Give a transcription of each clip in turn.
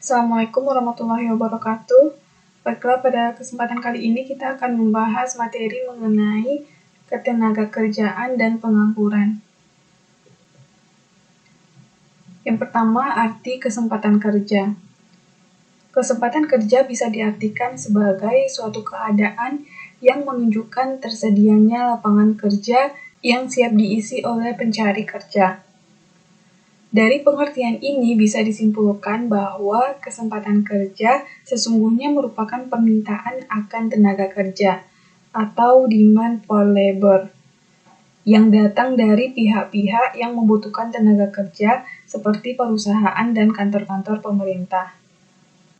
Assalamualaikum warahmatullahi wabarakatuh. Baiklah, pada kesempatan kali ini kita akan membahas materi mengenai ketenagakerjaan dan pengangguran. Yang pertama, arti kesempatan kerja. Kesempatan kerja bisa diartikan sebagai suatu keadaan yang menunjukkan tersedianya lapangan kerja yang siap diisi oleh pencari kerja. Dari pengertian ini bisa disimpulkan bahwa kesempatan kerja sesungguhnya merupakan permintaan akan tenaga kerja atau demand for labor yang datang dari pihak-pihak yang membutuhkan tenaga kerja seperti perusahaan dan kantor-kantor pemerintah.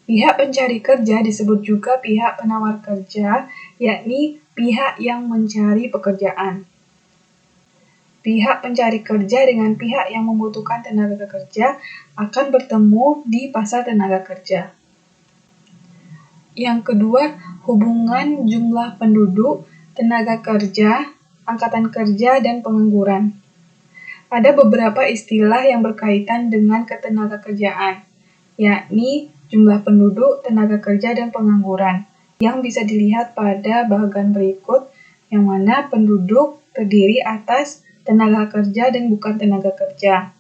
Pihak pencari kerja disebut juga pihak penawar kerja, yakni pihak yang mencari pekerjaan. Pihak pencari kerja dengan pihak yang membutuhkan tenaga kerja akan bertemu di pasar tenaga kerja. Yang kedua, hubungan jumlah penduduk, tenaga kerja, angkatan kerja, dan pengangguran. Ada beberapa istilah yang berkaitan dengan ketenaga kerjaan, yakni jumlah penduduk, tenaga kerja, dan pengangguran, yang bisa dilihat pada bagian berikut, yang mana penduduk terdiri atas tenaga kerja dan bukan tenaga kerja.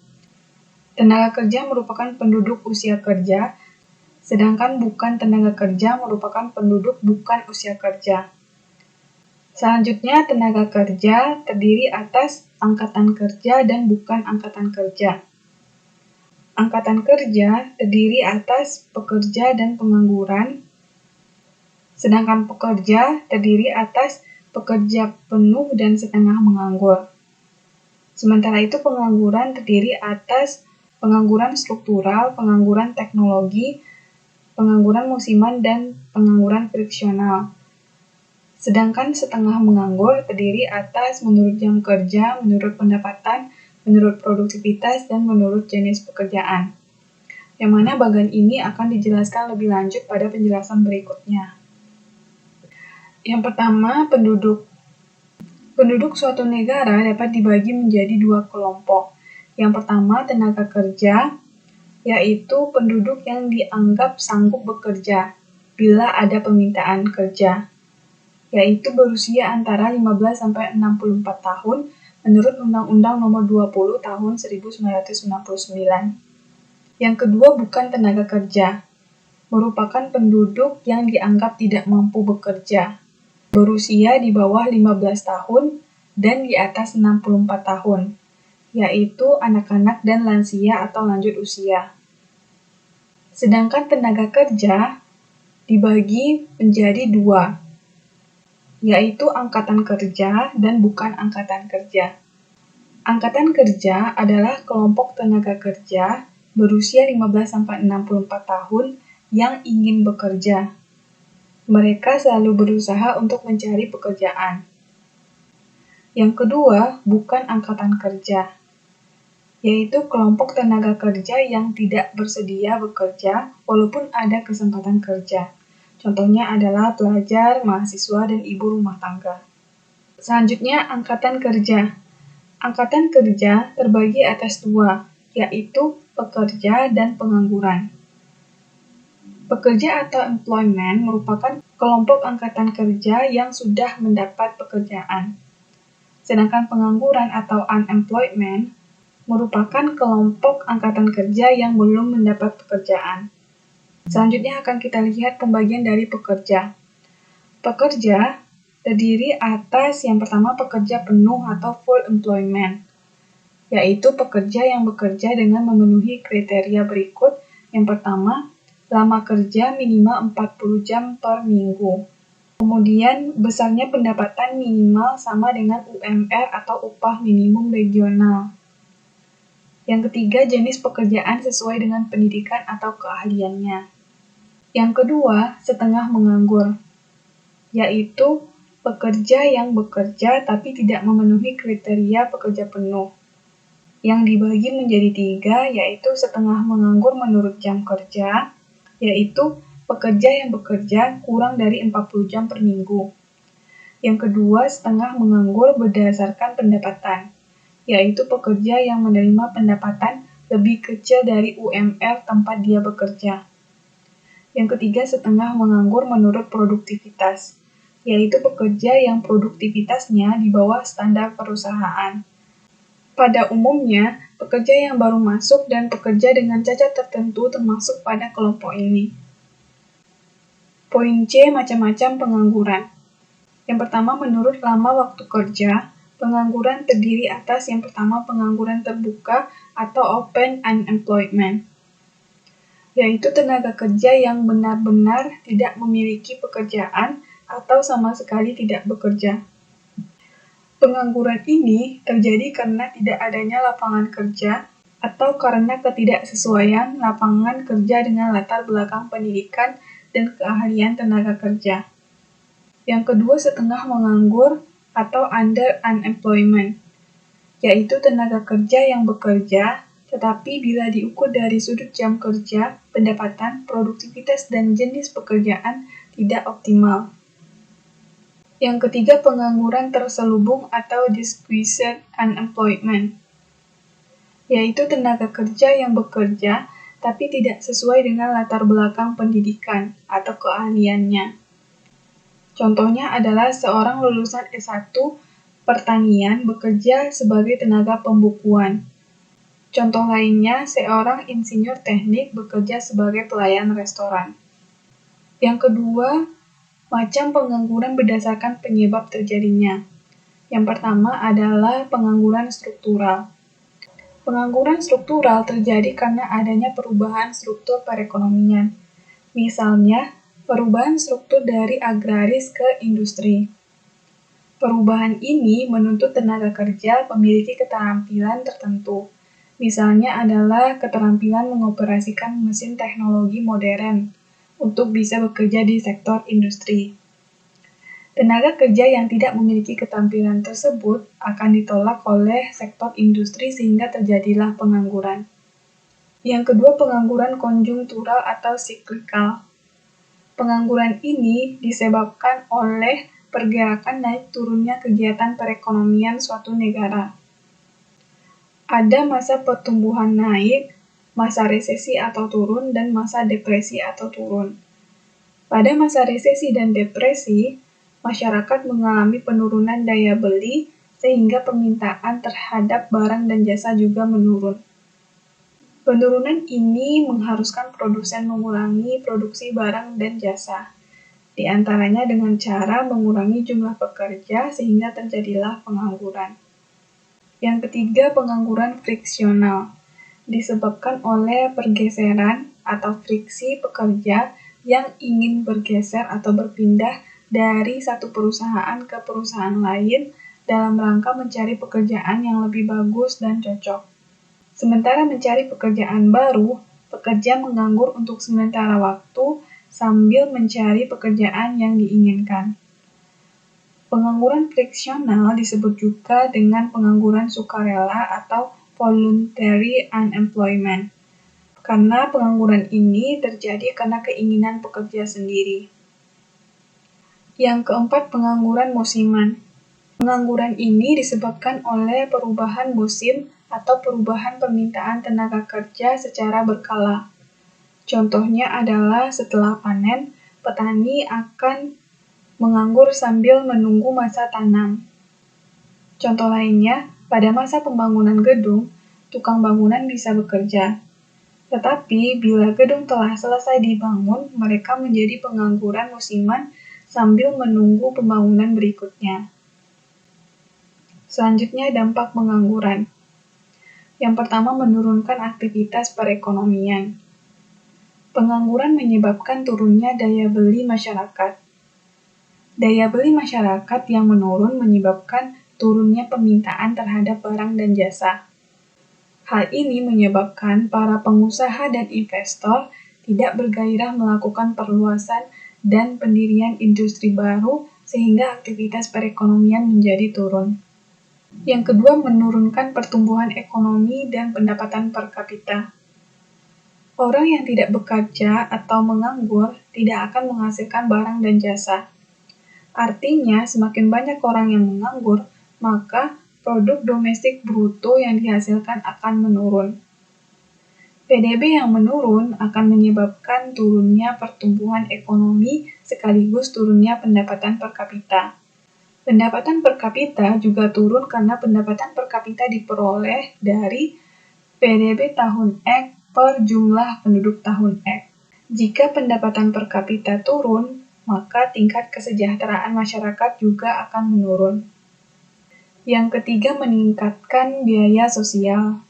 Tenaga kerja merupakan penduduk usia kerja, sedangkan bukan tenaga kerja merupakan penduduk bukan usia kerja. Selanjutnya, tenaga kerja terdiri atas angkatan kerja dan bukan angkatan kerja. Angkatan kerja terdiri atas pekerja dan pengangguran, sedangkan pekerja terdiri atas pekerja penuh dan setengah menganggur. Sementara itu, pengangguran terdiri atas pengangguran struktural, pengangguran teknologi, pengangguran musiman, dan pengangguran friksional. Sedangkan setengah menganggur terdiri atas menurut jam kerja, menurut pendapatan, menurut produktivitas, dan menurut jenis pekerjaan. Yang mana bagian ini akan dijelaskan lebih lanjut pada penjelasan berikutnya. Yang pertama, penduduk. Penduduk suatu negara dapat dibagi menjadi dua kelompok. Yang pertama, tenaga kerja, yaitu penduduk yang dianggap sanggup bekerja bila ada permintaan kerja, yaitu berusia antara 15-64 tahun menurut Undang-Undang Nomor 20 Tahun 1999. Yang kedua, bukan tenaga kerja, merupakan penduduk yang dianggap tidak mampu bekerja, berusia di bawah 15 tahun dan di atas 64 tahun, yaitu anak-anak dan lansia atau lanjut usia. Sedangkan tenaga kerja dibagi menjadi dua, yaitu angkatan kerja dan bukan angkatan kerja. Angkatan kerja adalah kelompok tenaga kerja berusia 15-64 tahun yang ingin bekerja. Mereka selalu berusaha untuk mencari pekerjaan. Yang kedua, bukan angkatan kerja, yaitu kelompok tenaga kerja yang tidak bersedia bekerja walaupun ada kesempatan kerja. Contohnya adalah pelajar, mahasiswa, dan ibu rumah tangga. Selanjutnya, angkatan kerja. Angkatan kerja terbagi atas dua, yaitu pekerja dan pengangguran. Pekerja atau employment merupakan kelompok angkatan kerja yang sudah mendapat pekerjaan. Sedangkan pengangguran atau unemployment merupakan kelompok angkatan kerja yang belum mendapat pekerjaan. Selanjutnya akan kita lihat pembagian dari pekerja. Pekerja terdiri atas yang pertama pekerja penuh atau full employment, yaitu pekerja yang bekerja dengan memenuhi kriteria berikut. Yang pertama, lama kerja minimal 40 jam per minggu. Kemudian, besarnya pendapatan minimal sama dengan UMR atau upah minimum regional. Yang ketiga, jenis pekerjaan sesuai dengan pendidikan atau keahliannya. Yang kedua, setengah menganggur, yaitu pekerja yang bekerja tapi tidak memenuhi kriteria pekerja penuh. Yang dibagi menjadi tiga, yaitu setengah menganggur menurut jam kerja, yaitu pekerja yang bekerja kurang dari 40 jam per minggu. Yang kedua, setengah menganggur berdasarkan pendapatan, yaitu pekerja yang menerima pendapatan lebih kecil dari UMR tempat dia bekerja. Yang ketiga, setengah menganggur menurut produktivitas, yaitu pekerja yang produktivitasnya di bawah standar perusahaan. Pada umumnya, pekerja yang baru masuk dan pekerja dengan cacat tertentu termasuk pada kelompok ini. Poin C, macam-macam pengangguran. Yang pertama, menurut lama waktu kerja, pengangguran terdiri atas yang pertama pengangguran terbuka atau open unemployment, yaitu tenaga kerja yang benar-benar tidak memiliki pekerjaan atau sama sekali tidak bekerja. Pengangguran ini terjadi karena tidak adanya lapangan kerja atau karena ketidaksesuaian lapangan kerja dengan latar belakang pendidikan dan keahlian tenaga kerja. Yang kedua, setengah menganggur atau under unemployment, yaitu tenaga kerja yang bekerja, tetapi bila diukur dari sudut jam kerja, pendapatan, produktivitas, dan jenis pekerjaan tidak optimal. Yang ketiga, pengangguran terselubung atau disguised unemployment, yaitu tenaga kerja yang bekerja tapi tidak sesuai dengan latar belakang pendidikan atau keahliannya. Contohnya adalah seorang lulusan S1 pertanian bekerja sebagai tenaga pembukuan. Contoh lainnya, seorang insinyur teknik bekerja sebagai pelayan restoran. Yang kedua, macam pengangguran berdasarkan penyebab terjadinya. Yang pertama adalah pengangguran struktural. Pengangguran struktural terjadi karena adanya perubahan struktur perekonomian. Misalnya, perubahan struktur dari agraris ke industri. Perubahan ini menuntut tenaga kerja memiliki keterampilan tertentu. Misalnya adalah keterampilan mengoperasikan mesin teknologi modern untuk bisa bekerja di sektor industri. Tenaga kerja yang tidak memiliki keterampilan tersebut akan ditolak oleh sektor industri sehingga terjadilah pengangguran. Yang kedua, pengangguran konjungtural atau siklikal. Pengangguran ini disebabkan oleh pergerakan naik turunnya kegiatan perekonomian suatu negara. Ada masa pertumbuhan naik, masa resesi atau turun, dan masa depresi atau turun. Pada masa resesi dan depresi, masyarakat mengalami penurunan daya beli sehingga permintaan terhadap barang dan jasa juga menurun. Penurunan ini mengharuskan produsen mengurangi produksi barang dan jasa, di antaranya dengan cara mengurangi jumlah pekerja sehingga terjadilah pengangguran. Yang ketiga, pengangguran friksional, disebabkan oleh pergeseran atau friksi pekerja yang ingin bergeser atau berpindah dari satu perusahaan ke perusahaan lain dalam rangka mencari pekerjaan yang lebih bagus dan cocok. Sementara mencari pekerjaan baru, pekerja menganggur untuk sementara waktu sambil mencari pekerjaan yang diinginkan. Pengangguran friksional disebut juga dengan pengangguran sukarela atau voluntary unemployment, karena pengangguran ini terjadi karena keinginan pekerja sendiri. Yang keempat, pengangguran musiman. Pengangguran ini disebabkan oleh perubahan musim atau perubahan permintaan tenaga kerja secara berkala. Contohnya adalah setelah panen, petani akan menganggur sambil menunggu masa tanam. Contoh lainnya, pada masa pembangunan gedung, tukang bangunan bisa bekerja. Tetapi bila gedung telah selesai dibangun, mereka menjadi pengangguran musiman sambil menunggu pembangunan berikutnya. Selanjutnya, dampak pengangguran. Yang pertama, menurunkan aktivitas perekonomian. Pengangguran menyebabkan turunnya daya beli masyarakat. Daya beli masyarakat yang menurun menyebabkan turunnya permintaan terhadap barang dan jasa. Hal ini menyebabkan para pengusaha dan investor tidak bergairah melakukan perluasan dan pendirian industri baru sehingga aktivitas perekonomian menjadi turun. Yang kedua, menurunkan pertumbuhan ekonomi dan pendapatan per kapita. Orang yang tidak bekerja atau menganggur tidak akan menghasilkan barang dan jasa. Artinya, semakin banyak orang yang menganggur, maka produk domestik bruto yang dihasilkan akan menurun. PDB yang menurun akan menyebabkan turunnya pertumbuhan ekonomi sekaligus turunnya pendapatan per kapita. Pendapatan per kapita juga turun karena pendapatan per kapita diperoleh dari PDB tahun X per jumlah penduduk tahun X. Jika pendapatan per kapita turun, maka tingkat kesejahteraan masyarakat juga akan menurun. Yang ketiga, meningkatkan biaya sosial.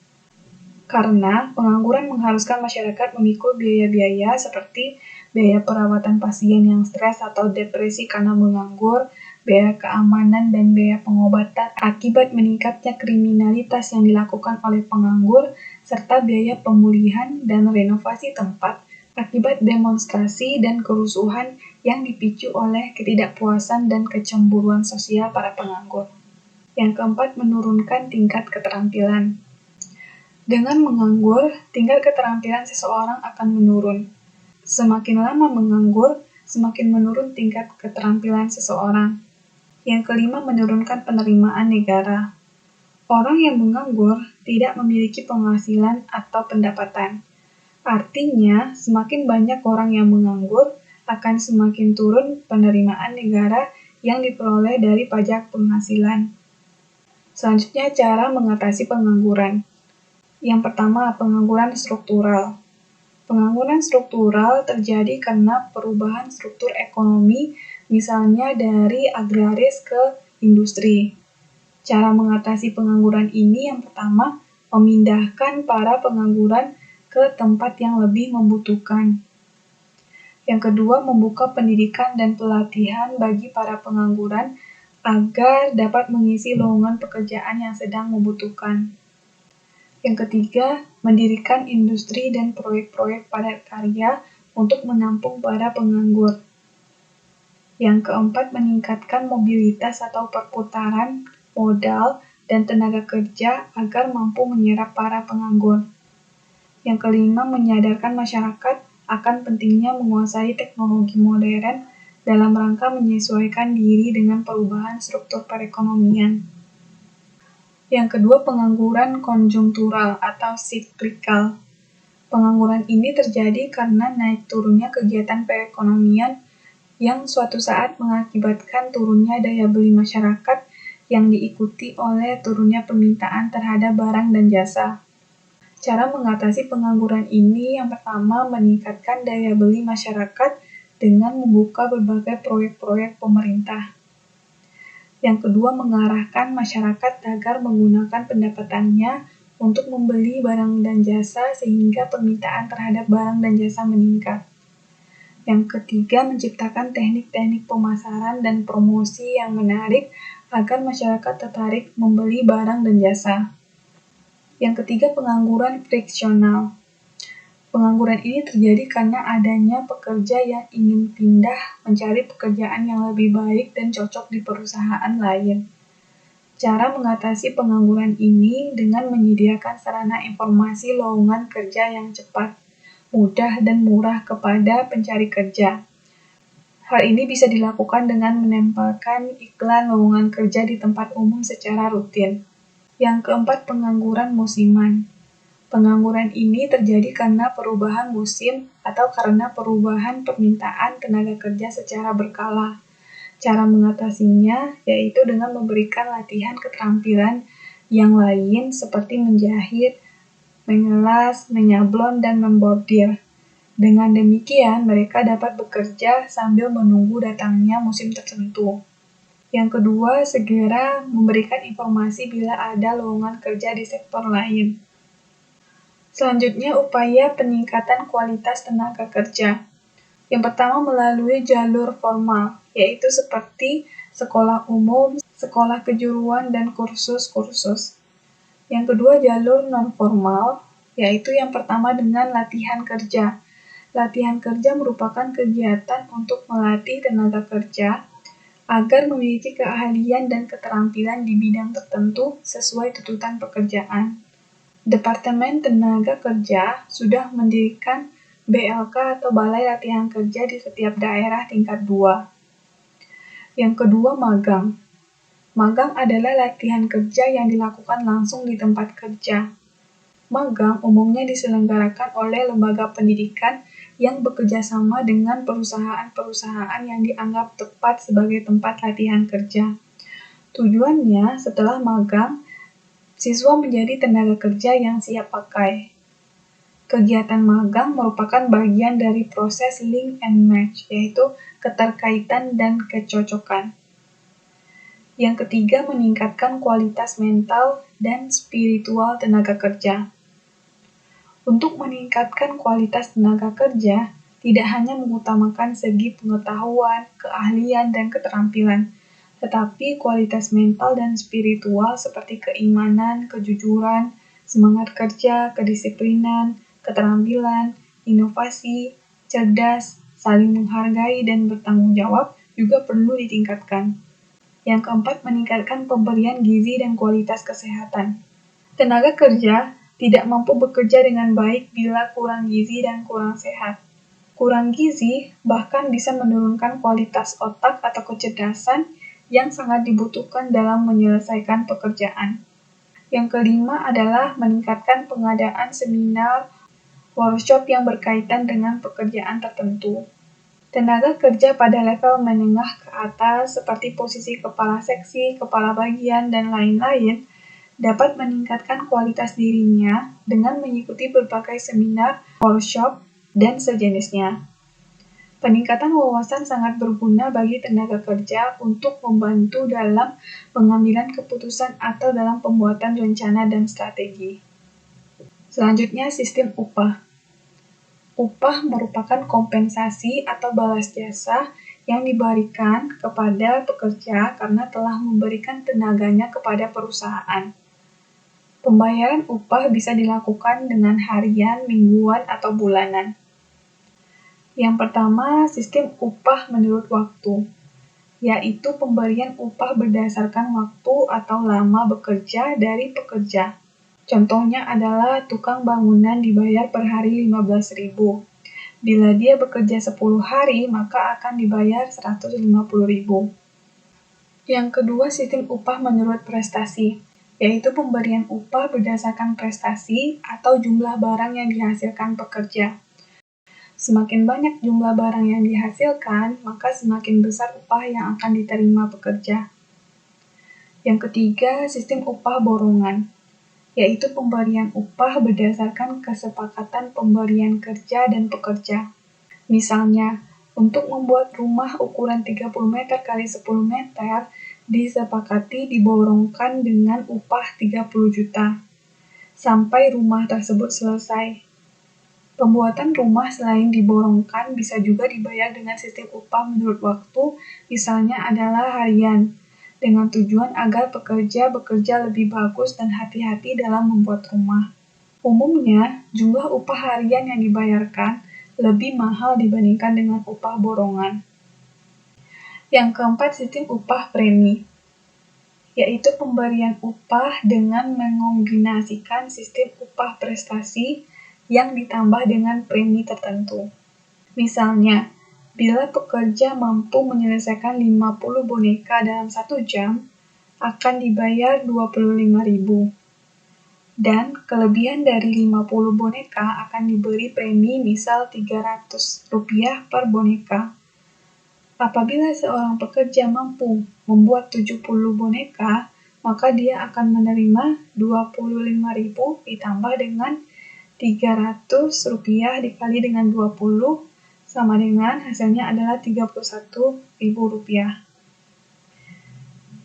Karena pengangguran mengharuskan masyarakat memikul biaya-biaya seperti biaya perawatan pasien yang stres atau depresi karena menganggur, biaya keamanan dan biaya pengobatan akibat meningkatnya kriminalitas yang dilakukan oleh penganggur, serta biaya pemulihan dan renovasi tempat akibat demonstrasi dan kerusuhan yang dipicu oleh ketidakpuasan dan kecemburuan sosial para penganggur. Yang keempat, menurunkan tingkat keterampilan. Dengan menganggur, tingkat keterampilan seseorang akan menurun. Semakin lama menganggur, semakin menurun tingkat keterampilan seseorang. Yang kelima, menurunkan penerimaan negara. Orang yang menganggur tidak memiliki penghasilan atau pendapatan. Artinya, semakin banyak orang yang menganggur, akan semakin turun penerimaan negara yang diperoleh dari pajak penghasilan. Selanjutnya, cara mengatasi pengangguran. Yang pertama, pengangguran struktural. Pengangguran struktural terjadi karena perubahan struktur ekonomi, misalnya dari agraris ke industri. Cara mengatasi pengangguran ini yang pertama, memindahkan para pengangguran ke tempat yang lebih membutuhkan. Yang kedua, membuka pendidikan dan pelatihan bagi para pengangguran agar dapat mengisi lowongan pekerjaan yang sedang membutuhkan. Yang ketiga, mendirikan industri dan proyek-proyek padat karya untuk menampung para penganggur. Yang keempat, meningkatkan mobilitas atau perputaran modal dan tenaga kerja agar mampu menyerap para penganggur. Yang kelima, menyadarkan masyarakat akan pentingnya menguasai teknologi modern dalam rangka menyesuaikan diri dengan perubahan struktur perekonomian. Yang kedua, pengangguran konjungtural atau siklikal. Pengangguran ini terjadi karena naik turunnya kegiatan perekonomian yang suatu saat mengakibatkan turunnya daya beli masyarakat yang diikuti oleh turunnya permintaan terhadap barang dan jasa. Cara mengatasi pengangguran ini yang pertama, meningkatkan daya beli masyarakat dengan membuka berbagai proyek-proyek pemerintah. Yang kedua, mengarahkan masyarakat agar menggunakan pendapatannya untuk membeli barang dan jasa sehingga permintaan terhadap barang dan jasa meningkat. Yang ketiga, menciptakan teknik-teknik pemasaran dan promosi yang menarik agar masyarakat tertarik membeli barang dan jasa. Yang ketiga, pengangguran friksional. Pengangguran ini terjadi karena adanya pekerja yang ingin pindah mencari pekerjaan yang lebih baik dan cocok di perusahaan lain. Cara mengatasi pengangguran ini dengan menyediakan sarana informasi lowongan kerja yang cepat, mudah, dan murah kepada pencari kerja. Hal ini bisa dilakukan dengan menempelkan iklan lowongan kerja di tempat umum secara rutin. Yang keempat, pengangguran musiman. Pengangguran ini terjadi karena perubahan musim atau karena perubahan permintaan tenaga kerja secara berkala. Cara mengatasinya yaitu dengan memberikan latihan keterampilan yang lain seperti menjahit, mengelas, menyablon, dan membordir. Dengan demikian, mereka dapat bekerja sambil menunggu datangnya musim tertentu. Yang kedua, segera memberikan informasi bila ada lowongan kerja di sektor lain. Selanjutnya, upaya peningkatan kualitas tenaga kerja. Yang pertama, melalui jalur formal, yaitu seperti sekolah umum, sekolah kejuruan, dan kursus-kursus. Yang kedua, jalur non-formal, yaitu yang pertama dengan latihan kerja. Latihan kerja merupakan kegiatan untuk melatih tenaga kerja agar memiliki keahlian dan keterampilan di bidang tertentu sesuai tuntutan pekerjaan. Departemen Tenaga Kerja sudah mendirikan BLK atau Balai Latihan Kerja di setiap daerah tingkat 2. Yang kedua, magang. Magang adalah latihan kerja yang dilakukan langsung di tempat kerja. Magang umumnya diselenggarakan oleh lembaga pendidikan yang bekerja sama dengan perusahaan-perusahaan yang dianggap tepat sebagai tempat latihan kerja. Tujuannya, setelah magang, siswa menjadi tenaga kerja yang siap pakai. Kegiatan magang merupakan bagian dari proses link and match, yaitu keterkaitan dan kecocokan. Yang ketiga, meningkatkan kualitas mental dan spiritual tenaga kerja. Untuk meningkatkan kualitas tenaga kerja, tidak hanya mengutamakan segi pengetahuan, keahlian, dan keterampilan, tetapi kualitas mental dan spiritual seperti keimanan, kejujuran, semangat kerja, kedisiplinan, keterampilan, inovasi, cerdas, saling menghargai, dan bertanggung jawab juga perlu ditingkatkan. Yang keempat, meningkatkan pemberian gizi dan kualitas kesehatan. Tenaga kerja tidak mampu bekerja dengan baik bila kurang gizi dan kurang sehat. Kurang gizi bahkan bisa menurunkan kualitas otak atau kecerdasan yang sangat dibutuhkan dalam menyelesaikan pekerjaan. Yang kelima adalah meningkatkan pengadaan seminar, workshop yang berkaitan dengan pekerjaan tertentu. Tenaga kerja pada level menengah ke atas seperti posisi kepala seksi, kepala bagian, dan lain-lain dapat meningkatkan kualitas dirinya dengan mengikuti berbagai seminar, workshop, dan sejenisnya. Peningkatan wawasan sangat berguna bagi tenaga kerja untuk membantu dalam pengambilan keputusan atau dalam pembuatan rencana dan strategi. Selanjutnya, sistem upah. Upah merupakan kompensasi atau balas jasa yang diberikan kepada pekerja karena telah memberikan tenaganya kepada perusahaan. Pembayaran upah bisa dilakukan dengan harian, mingguan, atau bulanan. Yang pertama, sistem upah menurut waktu, yaitu pemberian upah berdasarkan waktu atau lama bekerja dari pekerja. Contohnya adalah tukang bangunan dibayar per hari 15.000. Bila dia bekerja 10 hari, maka akan dibayar 150.000. Yang kedua, sistem upah menurut prestasi, yaitu pemberian upah berdasarkan prestasi atau jumlah barang yang dihasilkan pekerja. Semakin banyak jumlah barang yang dihasilkan, maka semakin besar upah yang akan diterima pekerja. Yang ketiga, sistem upah borongan, yaitu pemberian upah berdasarkan kesepakatan pemberian kerja dan pekerja. Misalnya, untuk membuat rumah ukuran 30 meter x 10 meter, disepakati diborongkan dengan upah 30 juta, sampai rumah tersebut selesai. Pembuatan rumah selain diborongkan bisa juga dibayar dengan sistem upah menurut waktu, misalnya adalah harian, dengan tujuan agar pekerja bekerja lebih bagus dan hati-hati dalam membuat rumah. Umumnya, jumlah upah harian yang dibayarkan lebih mahal dibandingkan dengan upah borongan. Yang keempat, sistem upah premi, yaitu pemberian upah dengan mengombinasikan sistem upah prestasi yang ditambah dengan premi tertentu. Misalnya, bila pekerja mampu menyelesaikan 50 boneka dalam 1 jam, akan dibayar 25.000. Dan kelebihan dari 50 boneka akan diberi premi misal Rp300 per boneka. Apabila seorang pekerja mampu membuat 70 boneka, maka dia akan menerima 25.000 ditambah dengan Rp300 dikali dengan 20 sama dengan hasilnya adalah Rp31.000.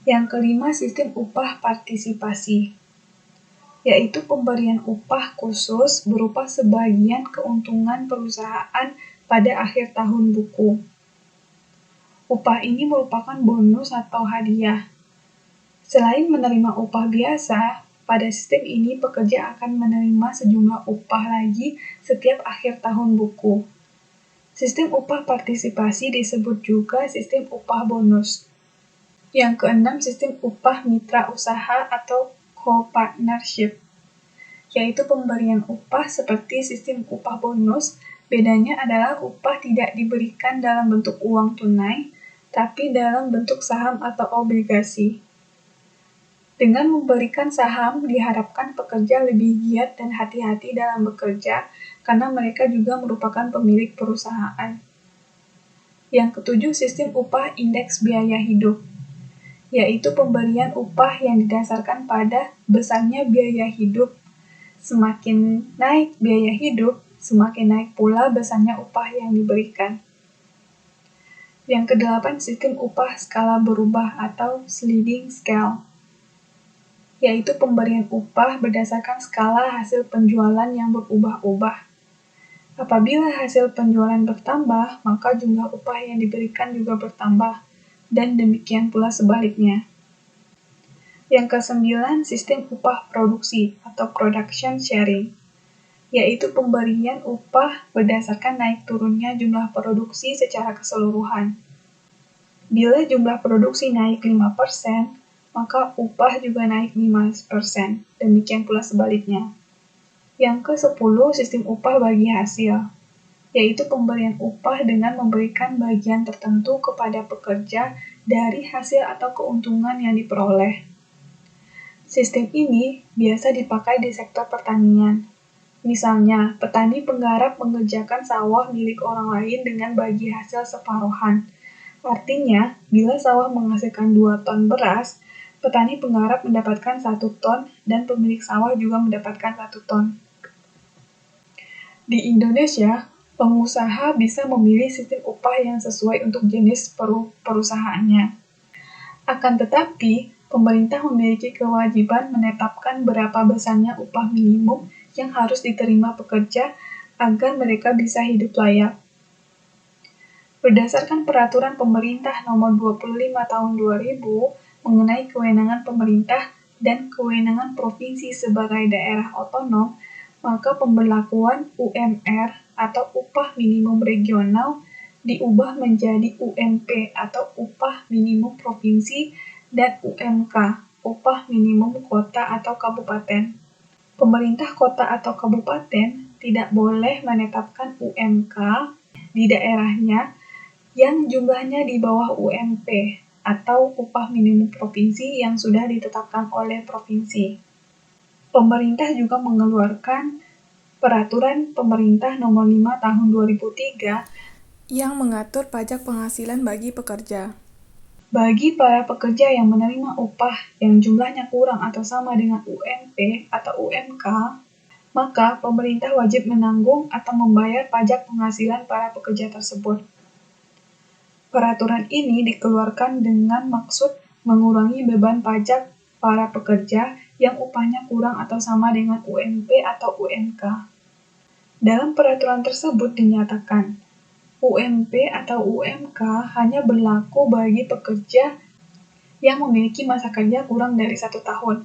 Yang kelima, sistem upah partisipasi, yaitu pemberian upah khusus berupa sebagian keuntungan perusahaan pada akhir tahun buku. Upah ini merupakan bonus atau hadiah. Selain menerima upah biasa, pada sistem ini pekerja akan menerima sejumlah upah lagi setiap akhir tahun buku. Sistem upah partisipasi disebut juga sistem upah bonus. Yang keenam, sistem upah mitra usaha atau co-partnership, yaitu pemberian upah seperti sistem upah bonus. Bedanya adalah upah tidak diberikan dalam bentuk uang tunai, tapi dalam bentuk saham atau obligasi. Dengan memberikan saham, diharapkan pekerja lebih giat dan hati-hati dalam bekerja karena mereka juga merupakan pemilik perusahaan. Yang ketujuh, sistem upah indeks biaya hidup, yaitu pemberian upah yang didasarkan pada besarnya biaya hidup. Semakin naik biaya hidup, semakin naik pula besarnya upah yang diberikan. Yang kedelapan, sistem upah skala berubah atau sliding scale, yaitu pemberian upah berdasarkan skala hasil penjualan yang berubah-ubah. Apabila hasil penjualan bertambah, maka jumlah upah yang diberikan juga bertambah, dan demikian pula sebaliknya. Yang kesembilan, sistem upah produksi atau production sharing, yaitu pemberian upah berdasarkan naik turunnya jumlah produksi secara keseluruhan. Bila jumlah produksi naik 5%, maka upah juga naik 5%, demikian pula sebaliknya. Yang ke-10, sistem upah bagi hasil, yaitu pemberian upah dengan memberikan bagian tertentu kepada pekerja dari hasil atau keuntungan yang diperoleh. Sistem ini biasa dipakai di sektor pertanian. Misalnya, petani penggarap mengerjakan sawah milik orang lain dengan bagi hasil separuhan. Artinya, bila sawah menghasilkan 2 ton beras, petani penggarap mendapatkan 1 ton dan pemilik sawah juga mendapatkan 1 ton. Di Indonesia, pengusaha bisa memilih sistem upah yang sesuai untuk jenis perusahaannya. Akan tetapi, pemerintah memiliki kewajiban menetapkan berapa besarnya upah minimum yang harus diterima pekerja agar mereka bisa hidup layak. Berdasarkan Peraturan Pemerintah Nomor 25 Tahun 2000 mengenai kewenangan pemerintah dan kewenangan provinsi sebagai daerah otonom, maka pemberlakuan UMR atau Upah Minimum Regional diubah menjadi UMP atau Upah Minimum Provinsi dan UMK, Upah Minimum Kota atau Kabupaten. Pemerintah kota atau kabupaten tidak boleh menetapkan UMK di daerahnya yang jumlahnya di bawah UMP atau Upah Minimum Provinsi yang sudah ditetapkan oleh provinsi. Pemerintah juga mengeluarkan Peraturan Pemerintah Nomor 5 Tahun 2003 yang mengatur pajak penghasilan bagi pekerja. Bagi para pekerja yang menerima upah yang jumlahnya kurang atau sama dengan UMP atau UMK, maka pemerintah wajib menanggung atau membayar pajak penghasilan para pekerja tersebut. Peraturan ini dikeluarkan dengan maksud mengurangi beban pajak para pekerja yang upahnya kurang atau sama dengan UMP atau UMK. Dalam peraturan tersebut dinyatakan, UMP atau UMK hanya berlaku bagi pekerja yang memiliki masa kerja kurang dari 1 tahun.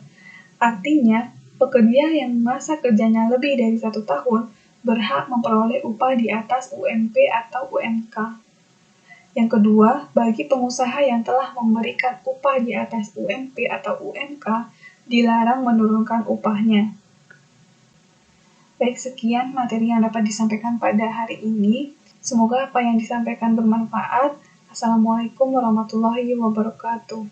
Artinya, pekerja yang masa kerjanya lebih dari 1 tahun berhak memperoleh upah di atas UMP atau UMK. Yang kedua, bagi pengusaha yang telah memberikan upah di atas UMP atau UMK, dilarang menurunkan upahnya. Baik, sekian materi yang dapat disampaikan pada hari ini. Semoga apa yang disampaikan bermanfaat. Assalamualaikum warahmatullahi wabarakatuh.